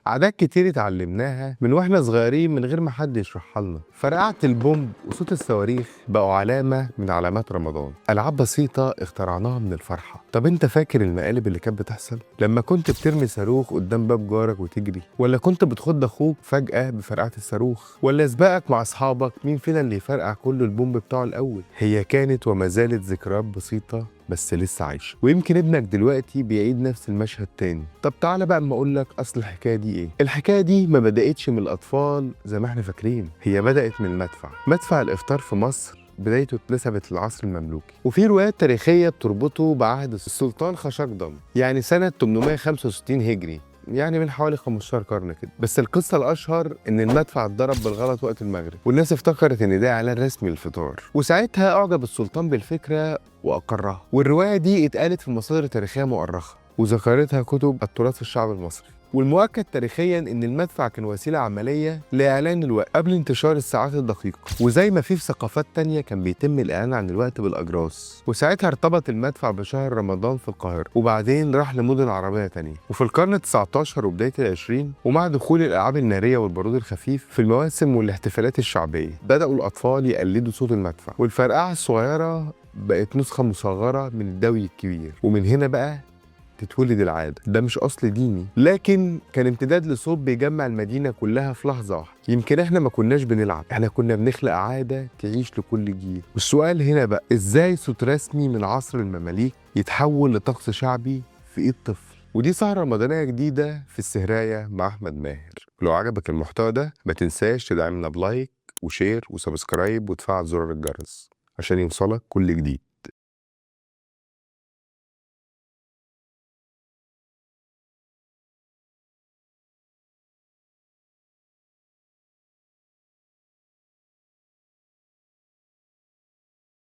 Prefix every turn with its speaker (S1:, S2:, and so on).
S1: عادات كتير اتعلمناها من واحنا صغيرين من غير ما حد يشرحها لنا. فرقعة البومب وصوت الصواريخ بقوا علامة من علامات رمضان. ألعاب بسيطة اخترعناها من الفرحة. طب انت فاكر المقالب اللي كانت بتحصل؟ لما كنت بترمي صاروخ قدام باب جارك وتجري، ولا كنت بتخض اخوك فجأة بفرقعة الصاروخ، ولا سباقك مع اصحابك مين فينا اللي يفرقع كل البومب بتاعه الأول؟ هي كانت وما زالت ذكريات بسيطة بس لسه عايشه، ويمكن ابنك دلوقتي بيعيد نفس المشهد تاني. طب تعالى بقى اما اقول لك اصل الحكايه دي ايه. الحكايه دي ما بداتش من الاطفال زي ما احنا فاكرين، هي بدات من المدفع. مدفع الافطار في مصر بدايته اتنسبت للعصر المملوكي، وفي روايات تاريخيه بتربطه بعهد السلطان خشقدم، يعني سنه 865 هجري، يعني من حوالي 15 قرن كده. بس القصه الاشهر ان المدفع اتضرب بالغلط وقت المغرب، والناس افتكرت ان ده اعلان رسمي للفطار، وساعتها اعجب السلطان بالفكره واقرها. والروايه دي اتقالت في مصادر تاريخيه مؤرخه وذكرتها كتب التراث الشعبي المصري. والمؤكد تاريخيا ان المدفع كان وسيله عمليه لاعلان الوقت قبل انتشار الساعات الدقيقه، وزي ما في ثقافات تانية كان بيتم الاعلان عن الوقت بالاجراس. وساعتها ارتبط المدفع بشهر رمضان في القاهره، وبعدين راح لمدن عربيه تانية. وفي القرن ال19 وبدايه ال20 ومع دخول الالعاب الناريه والبارود الخفيف في المواسم والاحتفالات الشعبيه، بداوا الاطفال يقلدوا صوت المدفع، والفرقعه الصغيره بقت نسخه مصغره من الدوي الكبير. ومن هنا بقى تتولد العادة. ده مش أصل ديني، لكن كان امتداد لصوت بيجمع المدينة كلها في لحظة واحدة. يمكن احنا ما كناش بنلعب، احنا كنا بنخلق عادة تعيش لكل جيل. والسؤال هنا بقى، ازاي صوت رسمي من عصر المماليك يتحول لطقس شعبي في ايد طفل؟ ودي سهرة رمضانية جديدة في السهراية مع أحمد ماهر. ولو عجبك المحتوى ده ما تنساش تدعمنا بلايك وشير وسبسكرايب وتفعل زرار الجرس عشان يوصلك كل جديد.